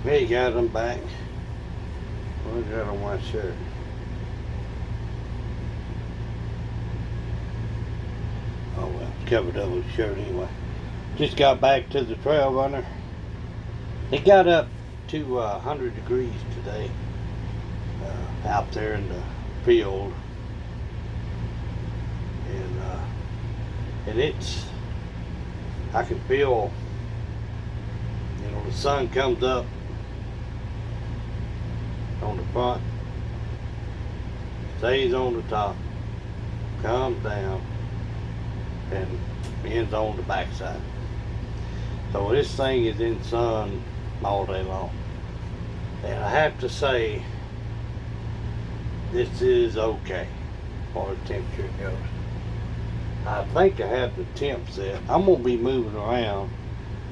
Hey guys, I'm back. What's that on my shirt? Oh well, it's covered up with the shirt anyway. Just got back to the trail runner. It got up to 100 degrees today out there in the field, and it's I can feel, the sun comes up on the front, stays on the top, comes down, and ends on the backside. So this thing is in sun all day long. And I have to say, this is okay as far as temperature goes. I think I have the temp set. I'm going to be moving around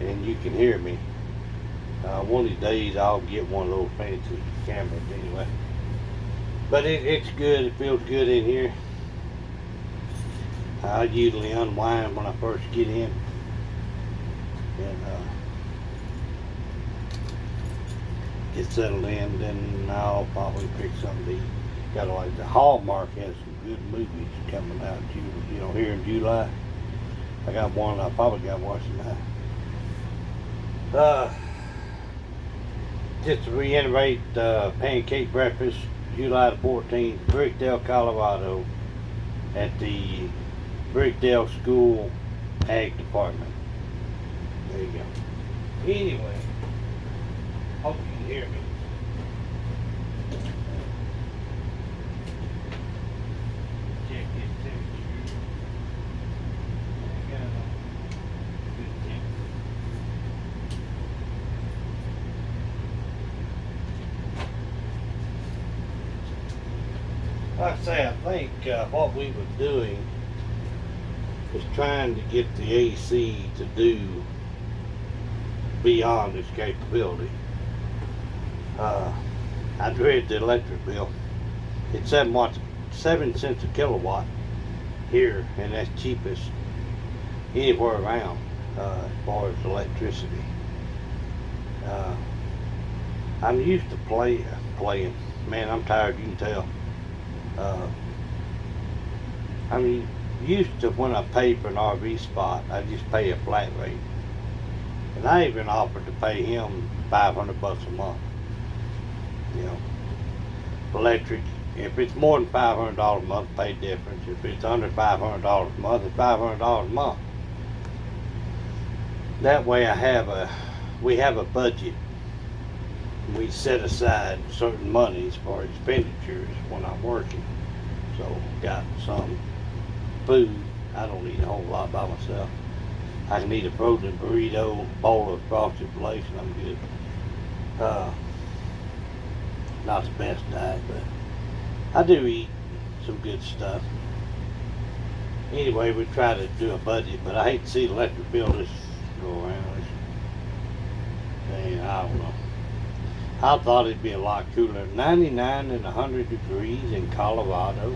and you can hear me. One of these days I'll get one of those fancy cameras anyway. But it's good. It feels good in here. I usually unwind when I first get in. And get settled in, then I'll probably pick something to eat. Got like the Hallmark has some good movies coming out here in July. I got one I probably got watching that. Just to reiterate, pancake breakfast, July the 14th, Brickdale, Colorado, at the Brickdale School Ag Department. There you go. Anyway, hope you can hear me. Check his temperature. I got a good temperature. Like I say, I think what we were doing is trying to get the AC to do beyond its capability. I dread the electric bill. It's 7 cents a kilowatt here, and that's cheapest anywhere around as far as electricity. I'm used to playing. Man, I'm tired, you can tell. I'm used to when I pay for an RV spot, I just pay a flat rate. And I even offered to pay him $500 a month. Electric, if it's more than $500 a month, pay difference. If it's under $500 a month, it's $500 a month. That way we have a budget. We set aside certain monies for expenditures when I'm working. So got some food. I don't eat a whole lot by myself. I can eat a frozen burrito, bowl of frosted flakes, and I'm good. Not the best diet, but I do eat some good stuff. Anyway, we try to do a budget, but I hate to see the electric bill just go around. I don't know. I thought it'd be a lot cooler. 99 and 100 degrees in Colorado.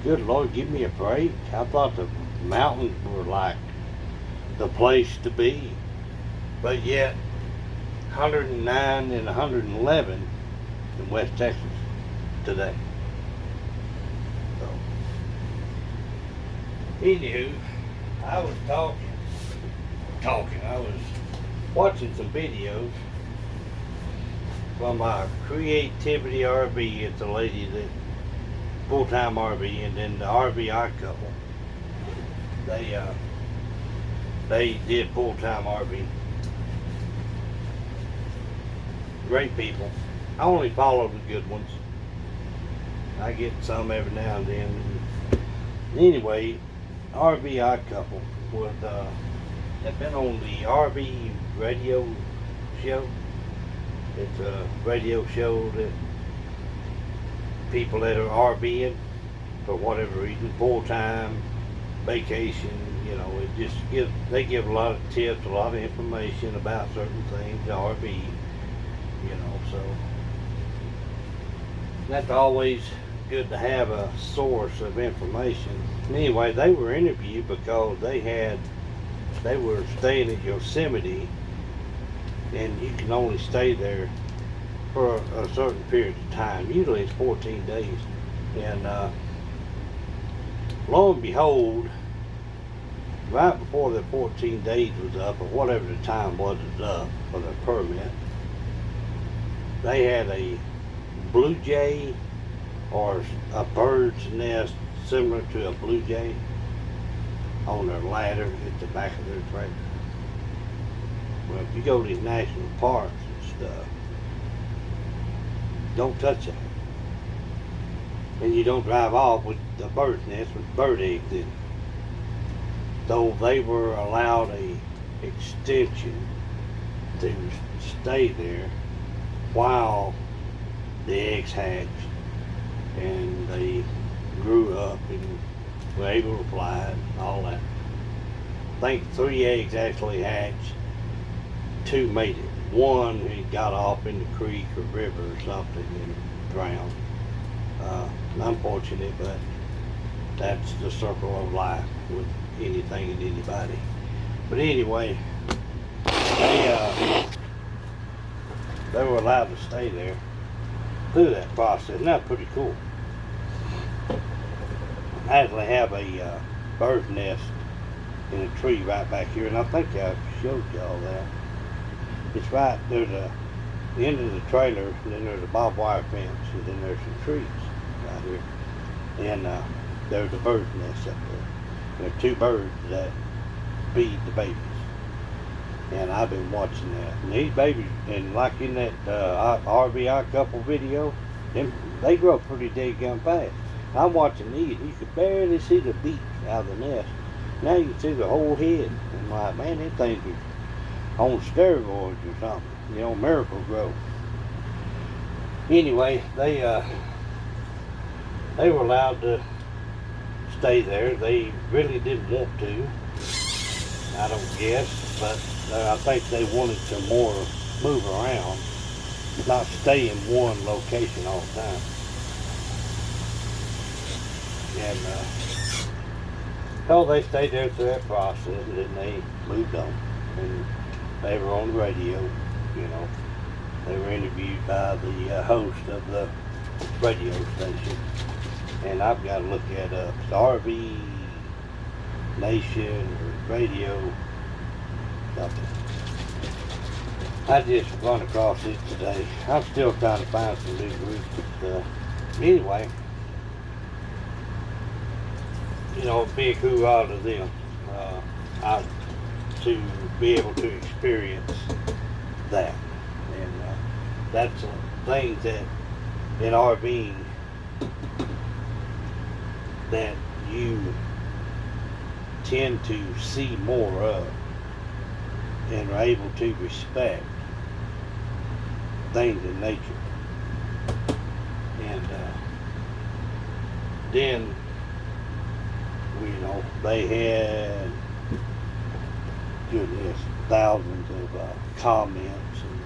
Good Lord, give me a break. I thought the mountains were like the place to be. But yet, 109 and 111 in West Texas today. So, anywho, I was I was watching some videos from Creativity RV. It's a lady that full-time RV, and then the RVI couple. They did full-time RV. Great people. I only follow the good ones. I get some every now and then. Anyway, RVI couple they've been on the RV radio show. It's a radio show that people that are RVing for whatever reason, full time, vacation, they give a lot of tips, a lot of information about certain things, RV, so that's always good to have a source of information. Anyway, they were interviewed because they were staying at Yosemite and you can only stay there for a certain period of time. Usually it's 14 days. And lo and behold, right before the 14 days was up, or whatever the time was up for the permit, they had a blue jay or a bird's nest similar to a blue jay on their ladder at the back of their trailer. Well, if you go to these national parks and stuff, don't touch that. And you don't drive off with the bird's nest with bird eggs in it. So they were allowed a extension to stay there while the eggs hatched and they grew up and were able to fly and all that. I think 3 eggs actually hatched, 2 made it. One he got off in the creek or river or something and drowned. Unfortunate, but that's the circle of life with anything and anybody. But anyway, they were allowed to stay there through that process, and that's pretty cool. I actually have a bird's nest in a tree right back here, and I think I showed y'all that. It's right, there's the end of the trailer, and then there's a barbed wire fence, and then there's some trees right here. And there's a bird's nest up there. There are 2 birds that feed the babies. And I've been watching that. And these babies, and like in that RVI couple video, they grow pretty daggone fast. I'm watching these, you could barely see the beak out of the nest. Now you can see the whole head. And I'm like, man, these things are on steroids or something. You know, Miracle Grow. Anyway, they were allowed to stay there. They really didn't want to, I don't guess, but I think they wanted to more move around, not stay in one location all the time. And so they stayed there through that process, and then they moved on. And they were on the radio, you know. They were interviewed by the host of the radio station. And I've got to look at RV Nation or radio something. I just run across it today. I'm still trying to find some new groups and stuff. Anyway, you know, big hoorah to them to be able to experience that. And that's things that in RVing that you tend to see more of and are able to respect things in nature. And then, you know, they had, goodness, thousands of comments and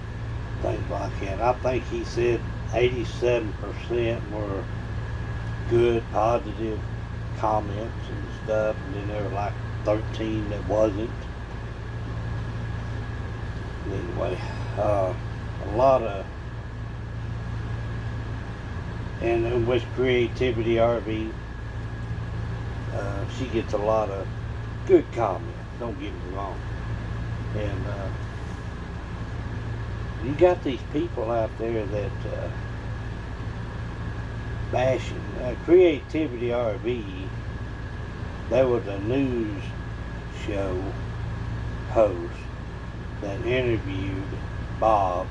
things like that. I think he said 87% were good, positive comments and stuff, and then there were like 13 that wasn't. Anyway, a lot of, and with Creativity RV, she gets a lot of good comments, don't get me wrong. And you got these people out there that bashing. Creativity RV, there was a news show host that interviewed Bob.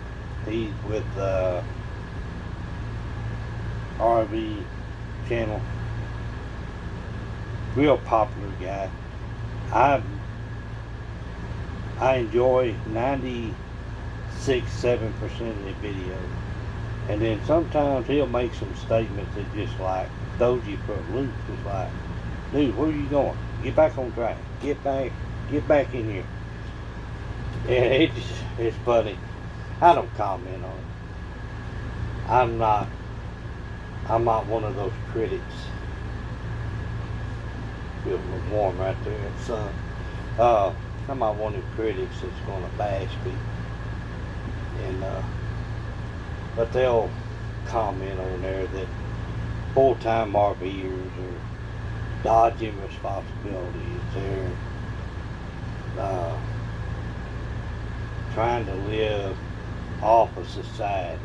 He's with RV channel. Real popular guy. I enjoy 96-7% of the video. And then sometimes he'll make some statements that just like throws you for a loop. It's like, dude, where are you going? Get back on track. Get back in here. Yeah, it's funny. I don't comment on it. I'm not one of those critics. Feels a little warm right there in the sun. I'm not one of the critics that's gonna bash people. And but they'll comment on there that full-time RVers are dodging responsibilities. They're trying to live off of society.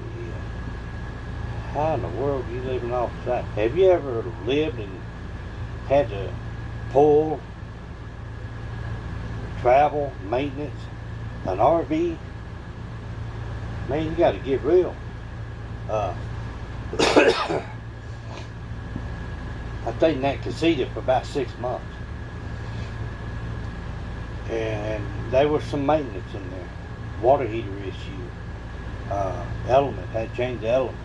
How in the world are you living off society? Have you ever lived and had to pull, travel, maintenance, an RV? Man, you got to get real. I stayed in that casita for about 6 months. And there was some maintenance in there. Water heater issue. Element, had to change the element.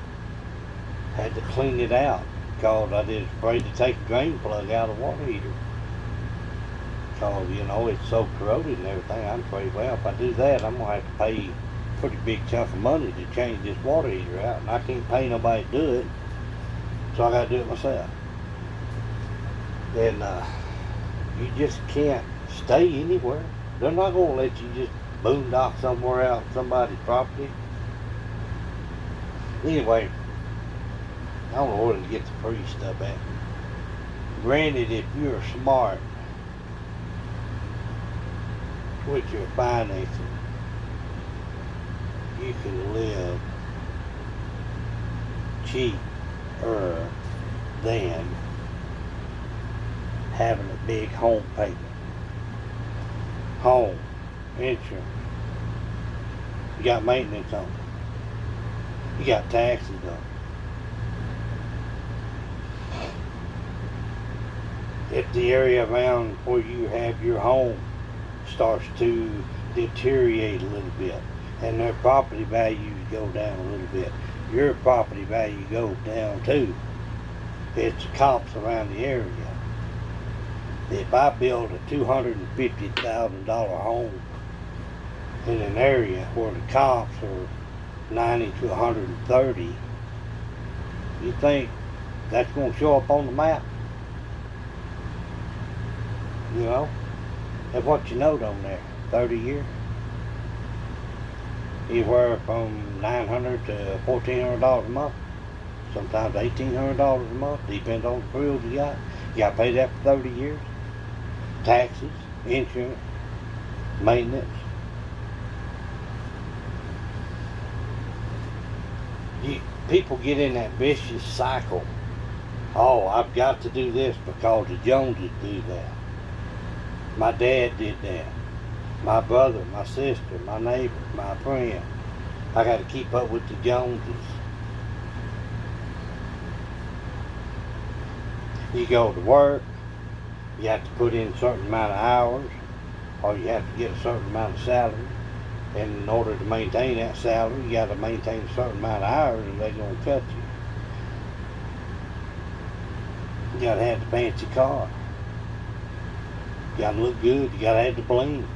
Had to clean it out because I was afraid to take the drain plug out of the water heater. Because, you know, it's so corroded and everything. I'm afraid, well, if I do that, I'm going to have to pay a pretty big chunk of money to change this water heater out. And I can't pay nobody to do it. So I got to do it myself. And you just can't stay anywhere. They're not going to let you just boondock somewhere out on somebody's property. Anyway, I don't know where to get the free stuff at. Granted, if you're smart with your financing, you can live cheaper than having a big home payment. Home, insurance, you got maintenance on it, you got taxes on it. If the area around where you have your home starts to deteriorate a little bit and their property values go down a little bit, your property value goes down too. It's comps around the area. If I build a $250,000 home in an area where the comps are 90 to 130, you think that's going to show up on the map? You know, that's what you note on there. 30 years, anywhere from $900 to $1,400 a month. Sometimes $1,800 a month. Depends on the frills you got. You got to pay that for 30 years. Taxes, insurance, maintenance. People get in that vicious cycle. Oh, I've got to do this because the Joneses do that. My dad did that. My brother, my sister, my neighbor, my friend. I got to keep up with the Joneses. You go to work, you have to put in a certain amount of hours, or you have to get a certain amount of salary. And in order to maintain that salary, you got to maintain a certain amount of hours, and they're going to cut you. You got to have the fancy car. You got to look good. You got to have the bling.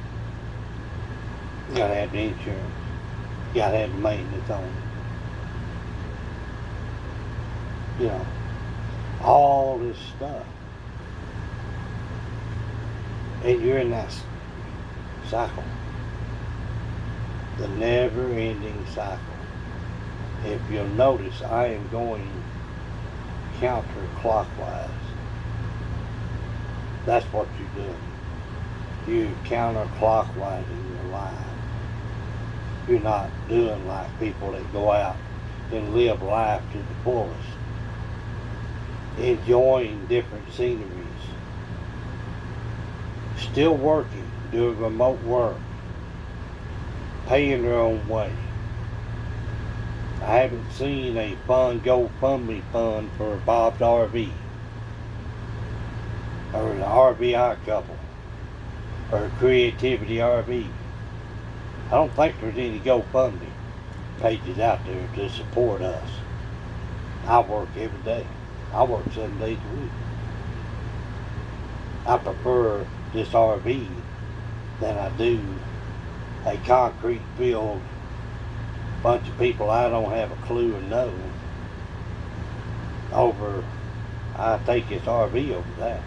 You got to have the insurance. You got to have the maintenance on it. You know, all this stuff. And you're in that cycle. The never-ending cycle. If you'll notice, I am going counterclockwise. That's what you're doing. You're counterclockwise in your life. You're not doing like people that go out and live life to the fullest. Enjoying different sceneries. Still working, doing remote work. Paying their own way. I haven't seen a fun GoFundMe fund for Bob's RV. Or the RVI couple. Or Creativity RV. I don't think there's any GoFundMe pages out there to support us. I work every day. I work 7 days a week. I prefer this RV than I do a concrete filled bunch of people I don't have a clue or know over. I take this RV over that.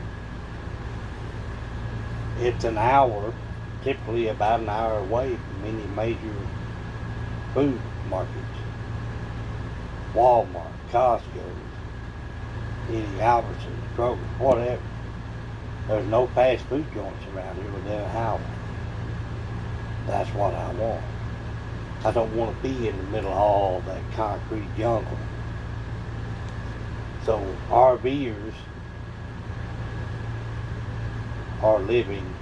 It's an hour, typically about an hour away from any major food markets, Walmart, Costco, any Albertsons, Kroger, whatever. There's no fast food joints around here within an hour. That's what I want. I don't want to be in the middle of all that concrete jungle. So RVers are living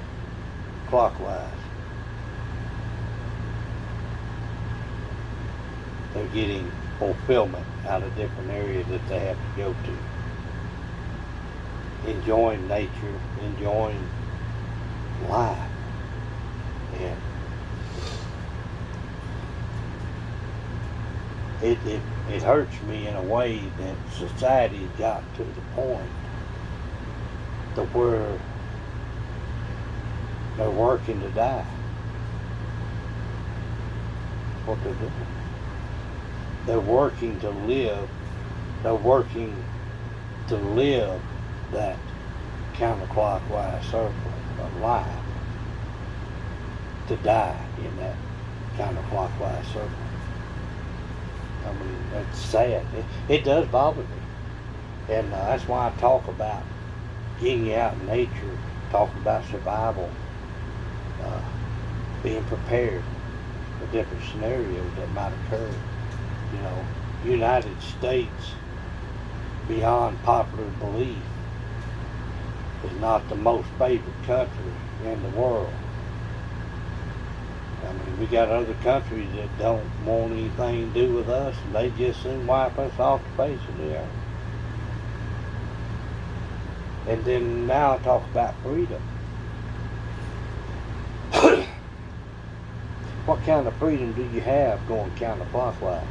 clockwise. They're getting fulfillment out of different areas that they have to go to. Enjoying nature, enjoying life. And it hurts me in a way that society got to the point to where they're working to die. That's what they're doing. They're working to live. They're working to live that counterclockwise circle of life. To die in that counterclockwise circle. I mean, that's sad. It does bother me. And that's why I talk about getting out in nature, talk about survival, being prepared for different scenarios that might occur. You know, United States, beyond popular belief, is not the most favored country in the world. I mean, we got other countries that don't want anything to do with us, and they just soon wipe us off the face of the earth. And then now I talk about freedom. What kind of freedom do you have going counterclockwise?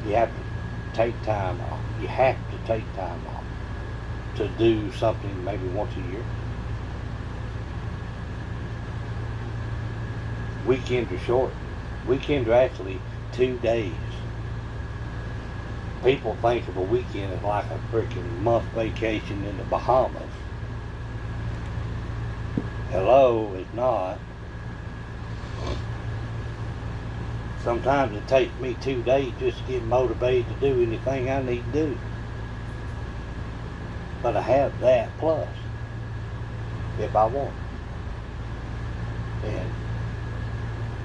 You have to take time off. You have to take time off to do something maybe once a year. Weekends are short. Weekends are actually 2 days. People think of a weekend as like a freaking month vacation in the Bahamas. Hello, it's not. Sometimes it takes me 2 days just to get motivated to do anything I need to do. But I have that plus, if I want. And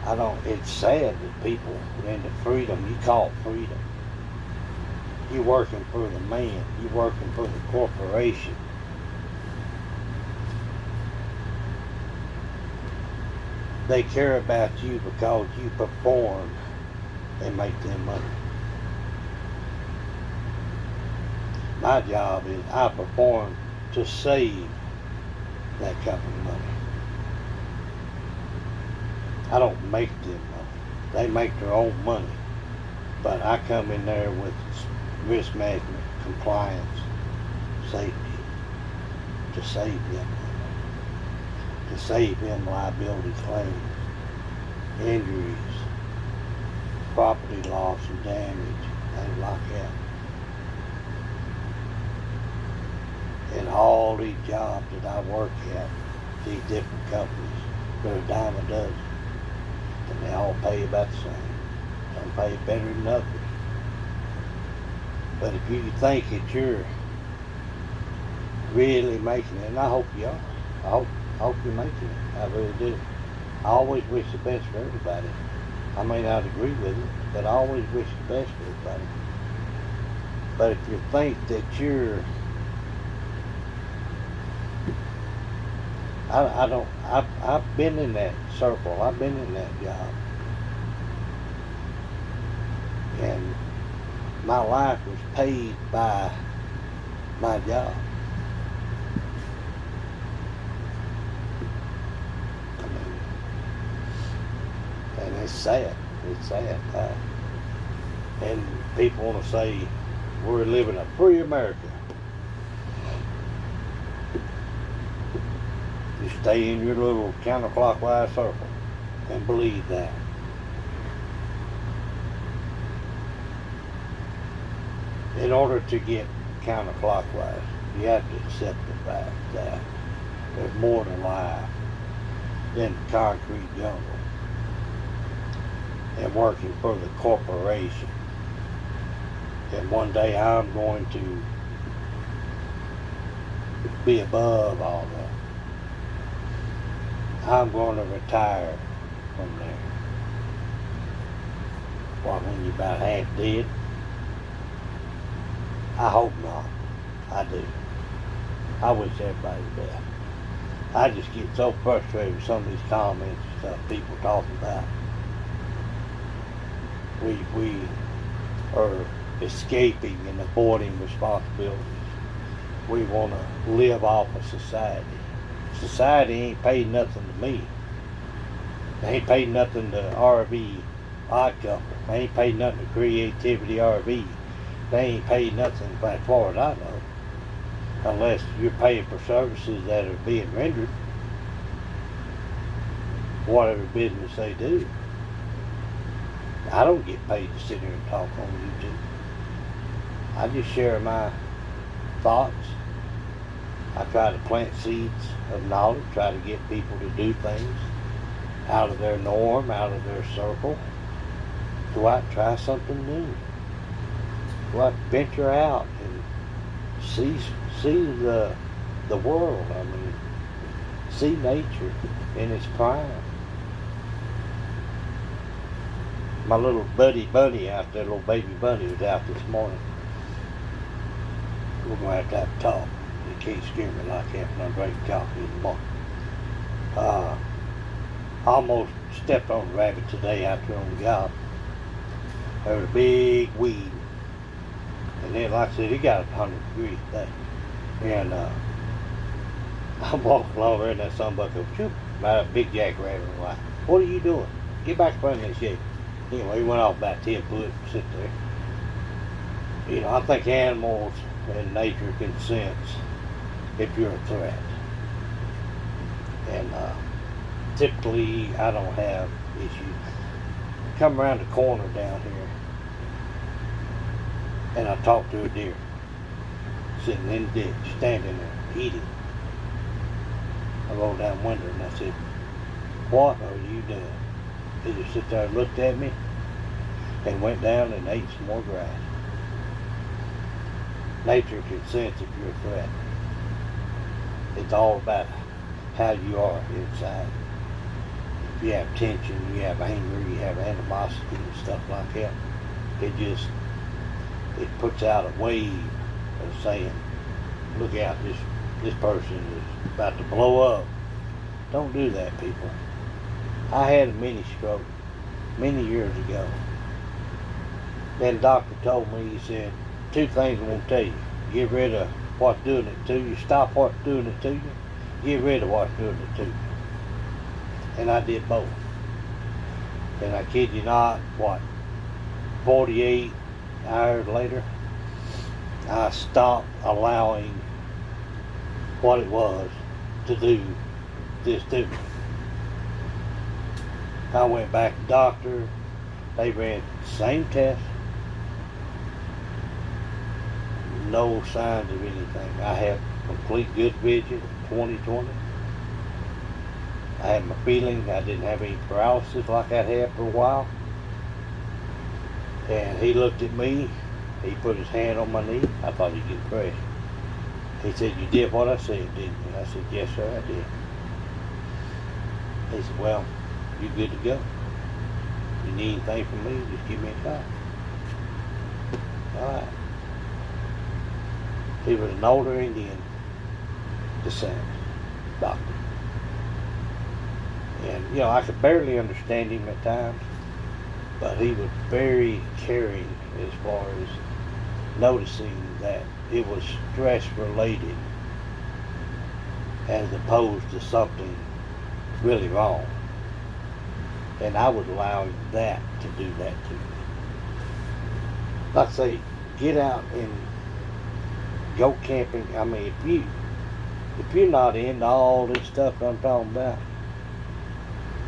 I don't, it's sad that people into freedom, you call it freedom. You're working for the man, you're working for the corporation. They care about you because you perform and make them money. My job is I perform to save that company money. I don't make them money. They make their own money. But I come in there with risk management, compliance, safety to save them money. To save them liability claims, injuries, property loss and damage, things like that. And all these jobs that I work at, these different companies, they're a dime a dozen. And they all pay about the same. Some pay better than others. But if you think that you're really making it, and I hope you are, I hope you're making it. I really do. I always wish the best for everybody. I may not agree with it, but I always wish the best for everybody. But if you think that you're, I've been in that circle. I've been in that job. And my life was paid by my job. I mean, and it's sad. It's sad. And people want to say we're living a free America. You stay in your little counterclockwise circle and believe that. In order to get counterclockwise, you have to accept the fact that there's more to life in the concrete jungle and working for the corporation. And one day I'm going to be above all that. I'm going to retire from there. Well, when you're about half dead? I hope not. I do. I wish everybody dead. I just get so frustrated with some of these comments and stuff people talking about. We are escaping and avoiding responsibilities. We want to live off of society. Society ain't paid nothing to me. They ain't paid nothing to RV Odd Couple. They ain't paid nothing to Creativity RV. They ain't paid nothing as far as I know. Unless you're paying for services that are being rendered. Whatever business they do. I don't get paid to sit here and talk on YouTube. I just share my thoughts. I try to plant seeds of knowledge, try to get people to do things out of their norm, out of their circle. Go out and try something new. Go out and venture out and see the world. I mean, see nature in its prime. My little buddy Bunny out there, little baby Bunny, was out this morning. We're going to have a talk. You can't scare me like that when I'm drinking coffee in the morning. I almost stepped on a rabbit today out there on the job. There was a big weed. And then, like I said, it got 100 degrees today. And I'm walking along there and that sunbuck goes, shoot, about a big jackrabbit. I'm like, what are you doing? Get back in front of this shit. Anyway, he went off about 10 foot and sit there. You know, I think animals and nature can sense if you're a threat. And typically, I don't have issues. Come around the corner down here, and I talked to a deer sitting in the ditch, standing there, eating. I rolled down the window and I said, what are you doing? He just sit there and looked at me and went down and ate some more grass. Nature can sense if you're a threat. It's all about how you are inside. If you have tension, you have anger, you have animosity and stuff like that, it puts out a wave of saying, look out, this person is about to blow up. Don't do that, people. I had a mini stroke many years ago. Then the doctor told me, he said, two things I'm going to tell you. Get rid of what's doing it to you. Stop what's doing it to you. Get rid of what's doing it to you. And I did both. And I kid you not, 48 hours later, I stopped allowing what it was to do this to me. I went back to the doctor. They ran the same test. No signs of anything. I have complete good vision in 2020. I had my feeling I didn't have any paralysis like I'd had for a while. And he looked at me. He put his hand on my knee. I thought he'd get pressure. He said, you did what I said, didn't you? I said, yes, sir, I did. He said, well, you good to go. You need anything from me, just give me a call. All right. He was an older Indian descent doctor. And, you know, I could barely understand him at times, but he was very caring as far as noticing that it was stress related as opposed to something really wrong. And I would allow that to do that to me. Like I say, get out and go camping. I mean, if you're not into all this stuff I'm talking about,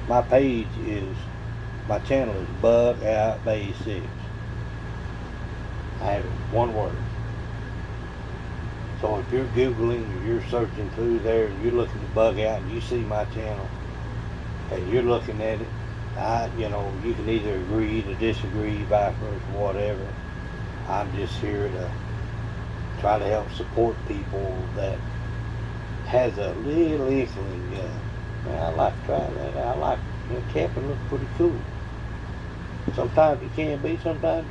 my channel is Bug Out Basics. I have it one word. So if you're Googling or you're searching through there and you're looking to bug out and you see my channel, and you're looking at it, you can either agree to disagree, vice versa, whatever. I'm just here to try to help support people that has a little inkling. Man, I like to try that. I like, camping looks pretty cool. Sometimes it can be, sometimes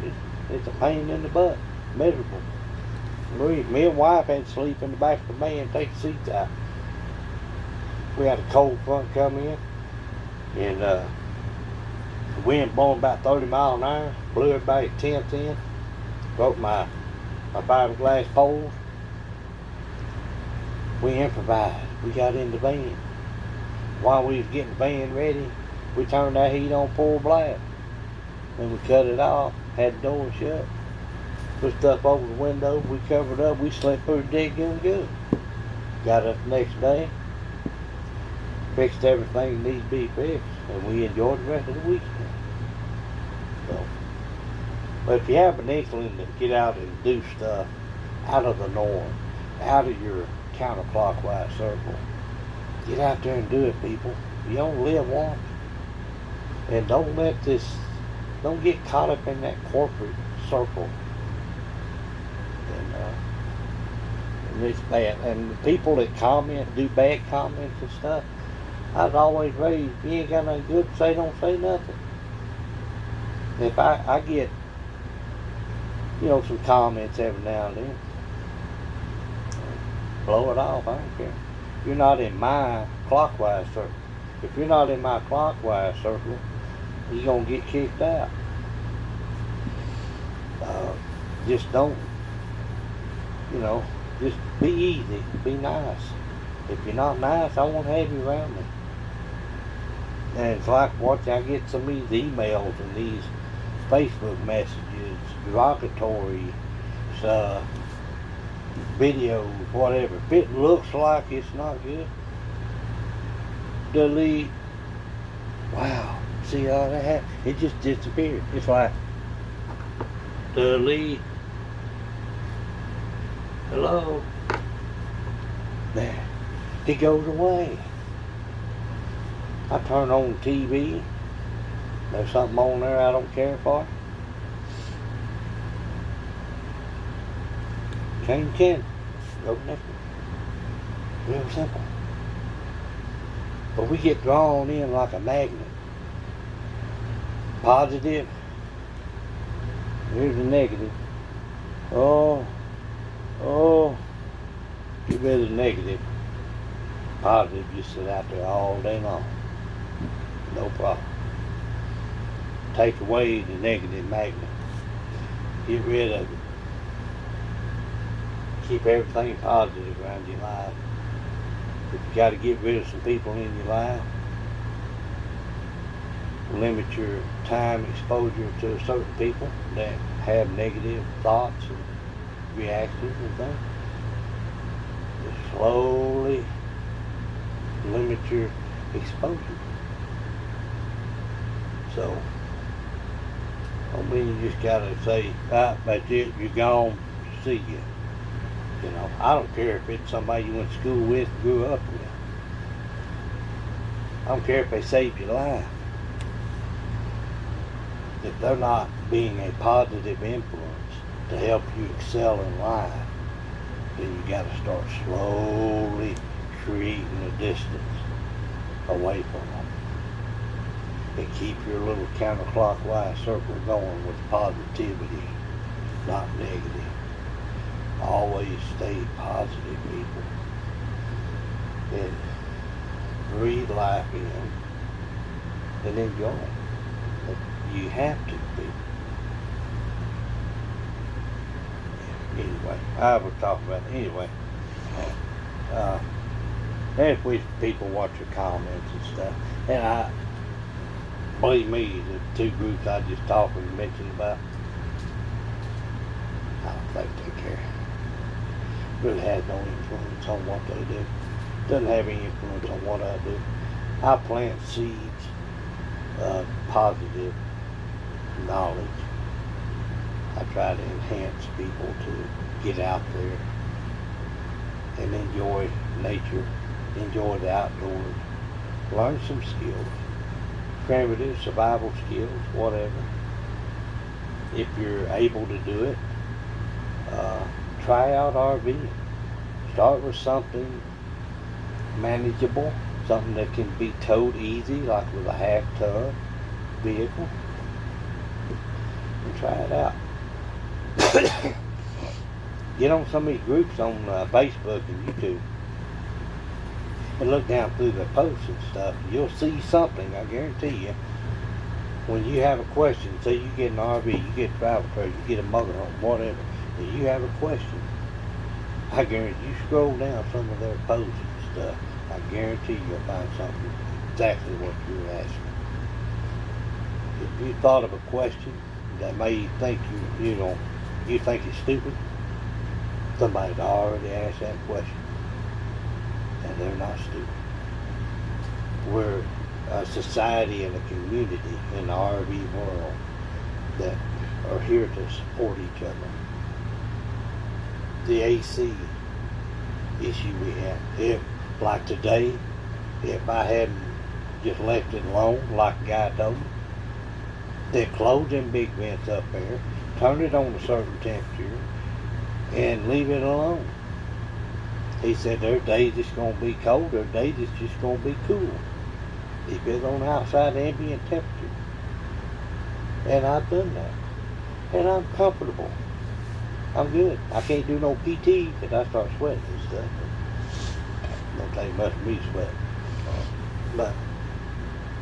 it's a pain in the butt, miserable. Me and wife had to sleep in the back of the van, take the seats out. We had a cold front come in, and the wind blowing about 30 miles an hour, blew everybody tents in, broke my fiberglass poles. We improvised. We got in the van. While we was getting the van ready, we turned that heat on full blast. Then we cut it off, had the door shut, put stuff over the window, we covered up, we slept pretty dead good. Got up the next day, fixed everything that needs to be fixed, and we enjoyed the rest of the weekend. So, but if you have an inkling to get out and do stuff out of the norm, out of your counterclockwise circle, get out there and do it, people. You only live once. And don't get caught up in that corporate circle. And it's bad. And the people that comment, do bad comments and stuff, I was always raised, if you ain't got nothing good to say, don't say nothing. If I get, some comments every now and then, blow it off, I don't care. You're not in my clockwise circle. If you're not in my clockwise circle, you're going to get kicked out. Just don't, just be easy, be nice. If you're not nice, I won't have you around me. And it's like I get some of these emails and these Facebook messages, derogatory videos, whatever. If it looks like it's not good, delete. Wow, see how that happened? It just disappeared. It's like, delete. Hello. There. It goes away. I turn on the TV. There's something on there I don't care for. Change channel. Go to next one. Real simple. But we get drawn in like a magnet. Positive. Here's the negative. Get rid of the negative. Positive, just sit out there all day long. No problem. Take away the negative magnet. Get rid of it. Keep everything positive around your life. If you got to get rid of some people in your life, limit your time exposure to certain people that have negative thoughts and reactions and things. Just slowly limit your exposure. So, don't mean you just gotta say, that's it, you're gone, see you. I don't care if it's somebody you went to school with, grew up with. I don't care if they saved your life. If they're not being a positive influence to help you excel in life, then you gotta start slowly creating a distance away from them. And keep your little counterclockwise circle going with positivity, not negative. Always stay positive, people. And breathe life in and enjoy it. You have to be. Anyway, I was talking about it. Anyway. If we people watch your comments and stuff, and believe me, the two groups I just talked and mentioned about, I don't think they care. Really has no influence on what they do. Doesn't have any influence on what I do. I plant seeds of positive knowledge. I try to enhance people to get out there and enjoy nature, enjoy the outdoors, learn some skills. primitive survival skills, whatever. If you're able to do it, try out RVing. Start with something manageable, something that can be towed easy, like with a half-ton vehicle, and try it out. Get on some of these groups on Facebook and YouTube and look down through the posts and stuff. You'll see something, I guarantee you. When you have a question, say you get an RV, you get a travel trailer, you get a motorhome, whatever, and you have a question, I guarantee you scroll down some of their posts and stuff. I guarantee you'll find something exactly what you're asking. If you thought of a question that may think you think it's stupid, somebody's already asked that question, and they're not stupid. We're a society and a community in the RV world that are here to support each other. The AC issue we have, like today, if I hadn't just left it alone, like a guy told me, they'd close them big vents up there, turn it on a certain temperature, and leave it alone. He said there are days it's going to be cold, there are days it's just going to be cool. If it's on outside ambient temperature. And I've done that. And I'm comfortable. I'm good. I can't do no PT because I start sweating and stuff. Don't take much of me sweat. But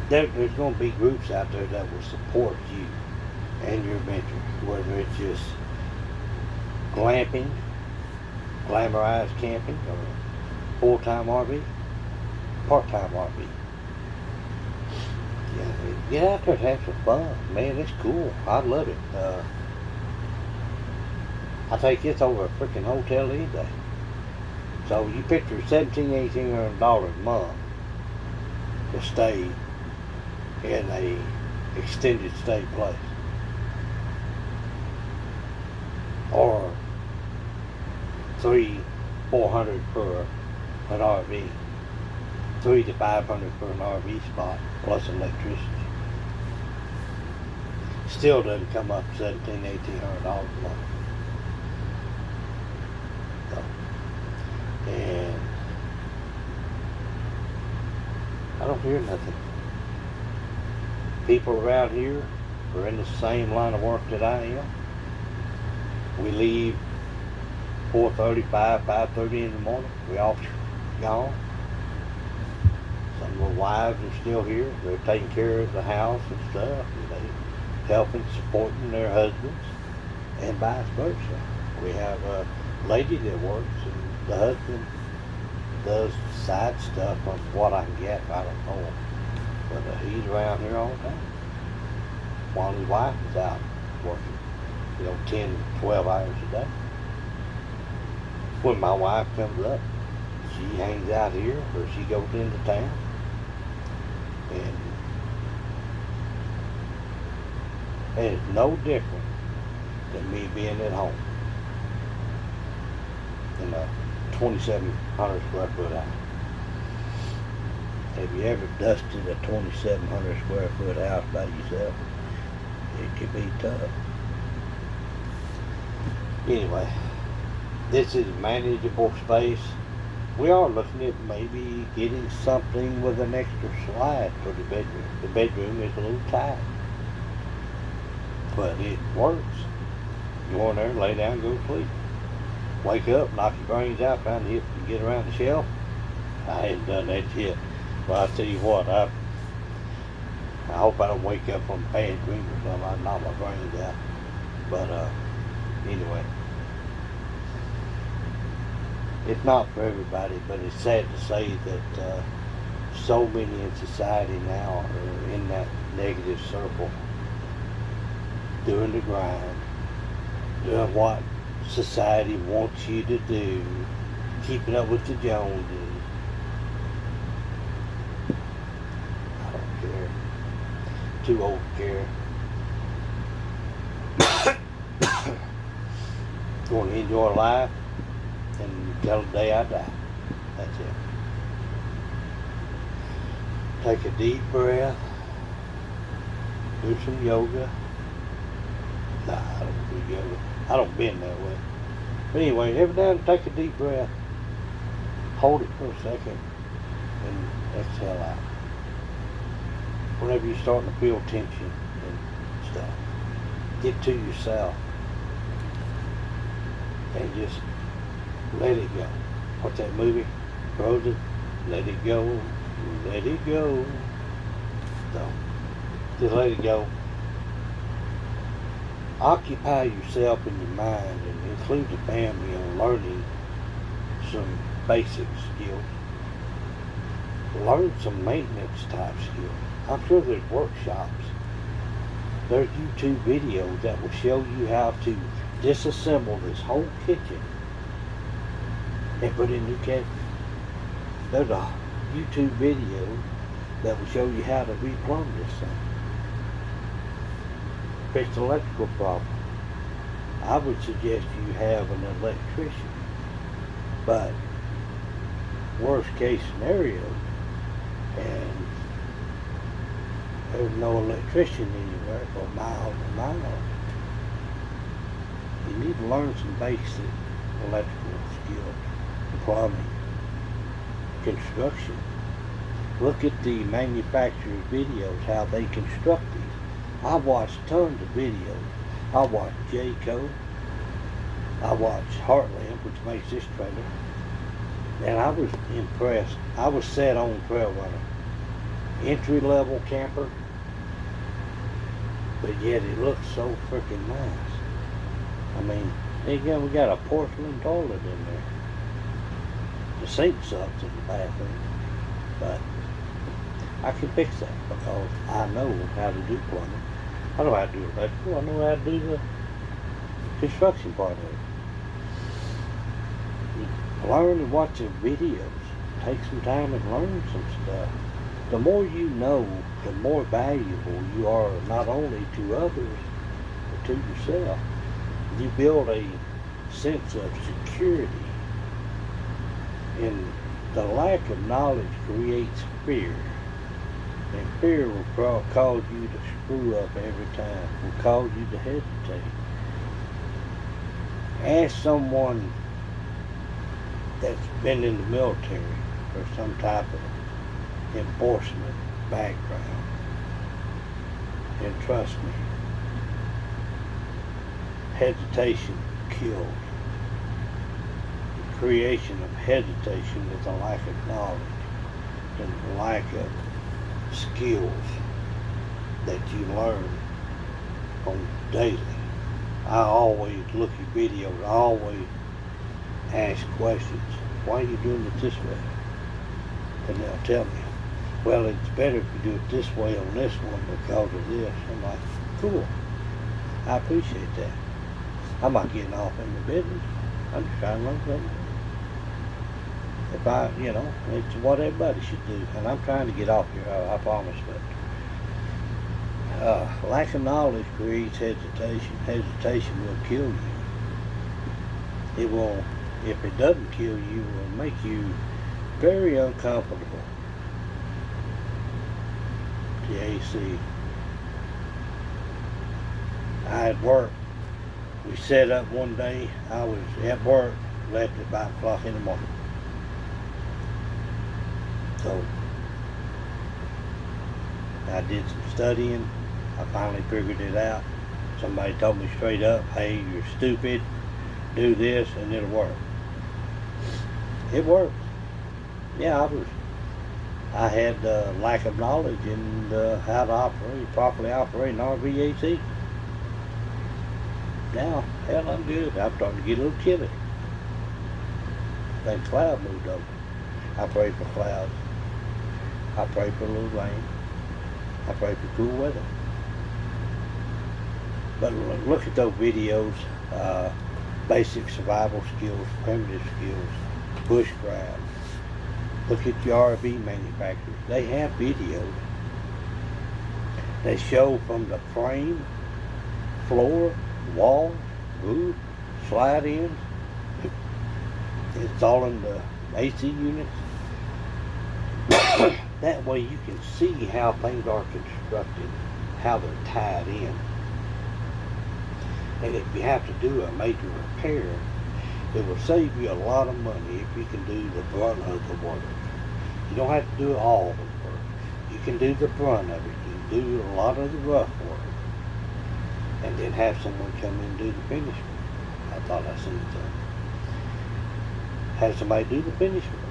there's going to be groups out there that will support you and your venture, whether it's just glamping, glamorized camping, or full-time RV, part-time RV. Yeah, get out there and have some fun. Man, it's cool. I love it. I take this over a freaking hotel any day. So you picture $1,700-$1,800 a month to stay in a extended stay place. Or $300-$400 for an RV. $300 to $500 for an RV spot plus electricity. Still doesn't come up $1,700-$1,800 a month. So, and I don't hear nothing. People around here are in the same line of work that I am. We leave 4:35, 5:30 in the morning. We all gone. Some of the wives are still here. They're taking care of the house and stuff. And they helping, supporting their husbands, and vice versa. We have a lady that works, and the husband does side stuff on what I can get. I don't know. But he's around here all the time. While his wife is out working, 10, 12 hours a day. When my wife comes up, she hangs out here or she goes into town. And it's no different than me being at home in a 2,700 square foot house. Have you ever dusted a 2,700 square foot house by yourself? It can be tough. Anyway, this is a manageable space. We are looking at maybe getting something with an extra slide for the bedroom. The bedroom is a little tight, but it works. Go in there, lay down, go to sleep. Wake up, knock your brains out, trying to get around the shelf. I ain't done that yet. But I tell you what, I hope I don't wake up from a bad dream or something. I knock my brains out. But anyway, it's not for everybody, but it's sad to say that so many in society now are in that negative circle, doing the grind, doing what society wants you to do, keeping up with the Joneses. I don't care. Too old to care. Going to enjoy life until the day I die. That's it. Take a deep breath. do some yoga. Nah, I don't do yoga. I don't bend that way. But anyway, every now and then take a deep breath. Hold it for a second and exhale out. Whenever you're starting to feel tension and stuff, get to yourself and just let it go. What's that movie? Frozen? Let it go. Let it go. So, just let it go. Occupy yourself in your mind and include the family in learning some basic skills. Learn some maintenance type skills. I'm sure there's workshops. There's YouTube videos that will show you how to disassemble this whole kitchen and put in new cabinets. There's a YouTube video that will show you how to replumb this thing. Fix the electrical problem. I would suggest you have an electrician. But worst case scenario, and there's no electrician anywhere for miles and miles, you need to learn some basic electrical skills, plumbing, construction. Look at the manufacturer's videos, how they construct these. I've watched tons of videos. I watched Jayco. I watched Heartland, which makes this trailer. And I was impressed. I was set on Trail Runner. Entry-level camper. But yet it looks so freaking nice. I mean, again, we got a porcelain toilet in there. The sink sucks in the bathroom. But I can fix that because I know how to do plumbing. I know how to do electrical. I know how to do the construction part of it. Learn and watch the videos. Take some time and learn some stuff. The more you know, the more valuable you are not only to others, but to yourself. You build a sense of security. And the lack of knowledge creates fear. And fear will cause you to screw up every time. Will cause you to hesitate. Ask someone that's been in the military or some type of enforcement background. And trust me, hesitation kills. The creation of hesitation is a lack of knowledge and a lack of skills that you learn on daily. I always look at videos. I always ask questions. Why are you doing it this way? And they'll tell me, well, it's better if you do it this way on this one because of this. I'm like, cool. I appreciate that. I'm not getting off in the business. I'm just trying to learn something. If it's what everybody should do. And I'm trying to get off here, I promise. But lack of knowledge creates hesitation. Hesitation will kill you. It will, if it doesn't kill you, it will make you very uncomfortable. The AC. I had work. We set up one day. I was at work, left at 5 o'clock in the morning. So I did some studying. I finally figured it out. Somebody told me straight up, hey, you're stupid. Do this and it'll work. It worked. Yeah, I had lack of knowledge in how to properly operate an RVAC. Now, hell, I'm good. I'm starting to get a little chilly. Then cloud moved over. I pray for clouds. I pray for a little rain. I pray for cool weather. But look at those videos, basic survival skills, primitive skills, bushcraft. Look at your RV manufacturers. They have videos. They show from the frame, floor, wall, roof, slide ins, installing the AC units. That way you can see how things are constructed how they're tied in. And if you have to do a major repair, it will save you a lot of money if you can do the brunt of the work. You don't have to do all the work. You can do the brunt of it. You can do a lot of the rough work. And then have someone come in and do the finish work. I thought I seen that. Have somebody do the finish work.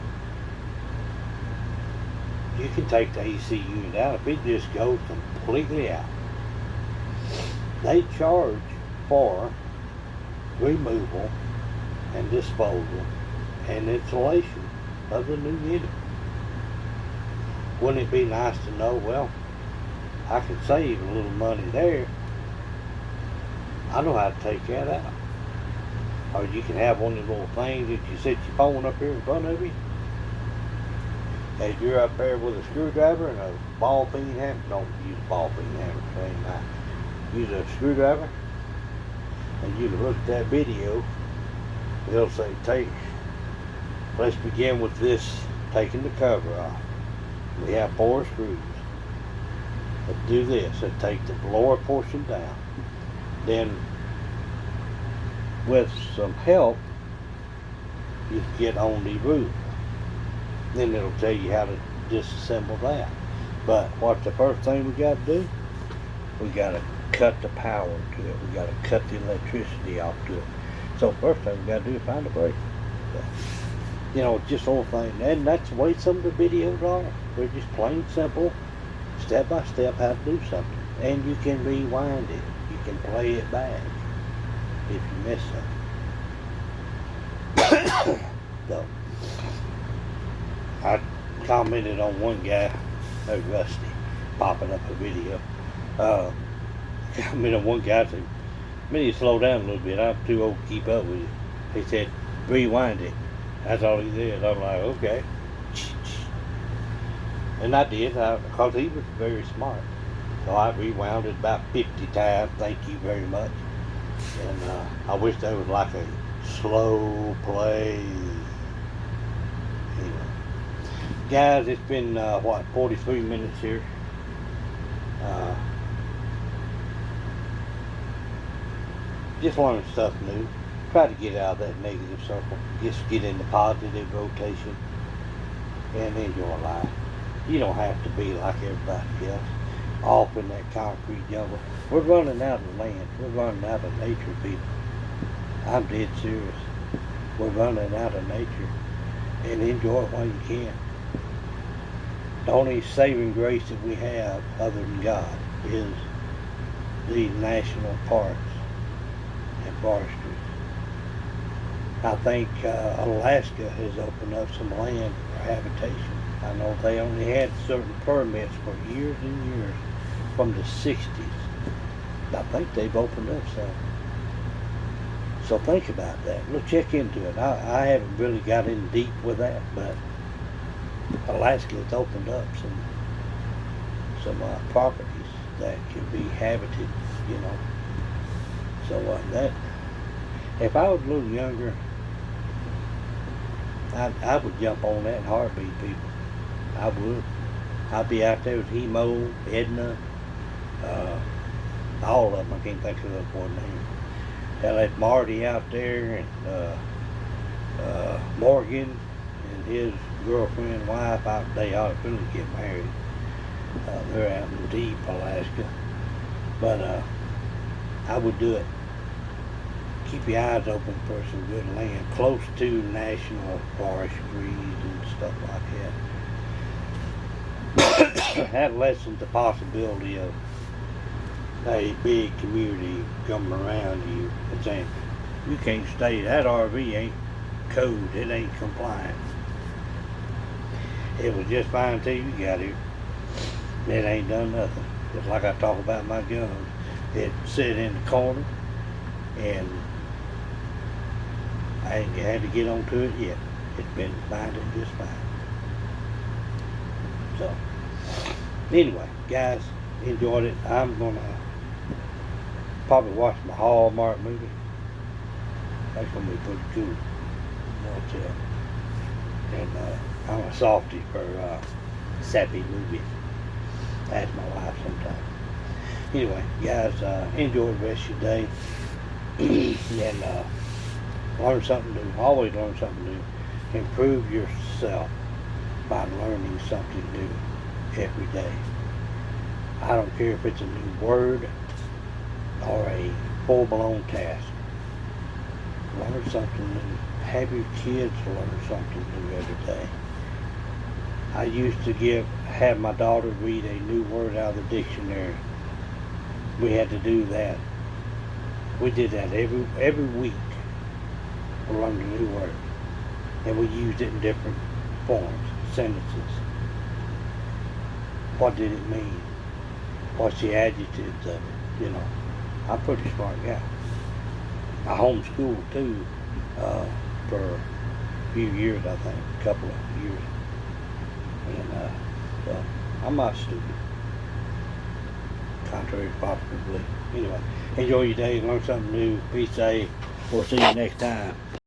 You can take the AC unit out if it just goes completely out. They charge for removal and disposal and installation of the new unit. Wouldn't it be nice to know, well, I can save a little money there. I know how to take that out. Or you can have one of the little things that you set your phone up here in front of you. As you're up there with a screwdriver and a ball peen hammer, don't use a ball peen hammer, it ain't nice. Use a screwdriver, and you look at that video, it'll say, let's begin with this, taking the cover off. We have 4 screws. Let's do this, and take the lower portion down. Then, with some help, you can get on the roof. Then it'll tell you how to disassemble that. But what's the first thing we got to do? We got to cut the power to it. We got to cut the electricity off to it. So first thing we got to do is find a breaker. You know, just little thing. And that's the way some of the videos are. They're just plain simple, step by step how to do something. And you can rewind it. You can play it back if you miss something. So, I commented on one guy, Rusty, popping up a video. Commented on one guy, said, "I need to slow down a little bit. I'm too old to keep up with you." He said, "Rewind it." That's all he did. I'm like, okay. And I did, because he was very smart. So I rewound it about 50 times. Thank you very much. And I wish there was like a slow play. Anyway. Guys, it's been, 43 minutes here. Just learning stuff new. Try to get out of that negative circle. Just get into positive rotation and enjoy life. You don't have to be like everybody else, off in that concrete jungle. We're running out of land. We're running out of nature, people. I'm dead serious. We're running out of nature. And enjoy it while you can. The only saving grace that we have, other than God, is the national parks and forestry. I think Alaska has opened up some land for habitation. I know they only had certain permits for years and years from the 60s. I think they've opened up some. So think about that. Look, check into it. I haven't really got in deep with that, but Alaska has opened up some properties that can be habited, you know. So that, if I was a little younger, I would jump on that in a heartbeat, people. I would. I'd be out there with Hemo, Edna, all of them. I can't think of the one name. Hell, that Marty out there, and Morgan and his girlfriend, wife, they ought to really get married. They're out in deep Alaska. But I would do it. Keep your eyes open for some good land, close to national forestries and stuff like that. That lessens the possibility of a big community coming around you and saying, you can't stay, that RV ain't code, it ain't compliant. It was just fine till you got here. It ain't done nothing. Just like I talk about my guns. It sit in the corner and I ain't had to get onto it yet. It's been minded just fine. So, anyway, guys, enjoyed it. I'm gonna probably watch my Hallmark movie. That's gonna be pretty cool. And I'm a softie for sappy movies. Ask my wife sometime. Anyway, guys, enjoy the rest of your day. And learn something new. Always learn something new. Improve yourself by learning something new every day. I don't care if it's a new word or a full-blown task. Learn something new. Have your kids learn something new every day. I used to have my daughter read a new word out of the dictionary. We had to do that. We did that every week. We learned a new word. And we used it in different forms, sentences. What did it mean? What's the adjectives of it? You know, I'm a pretty smart guy. I homeschooled too, for a few years, I think, a couple of years. And, so I'm not stupid. Contrary to popular belief. Anyway, enjoy your day, learn something new. Be safe. We'll see you next time.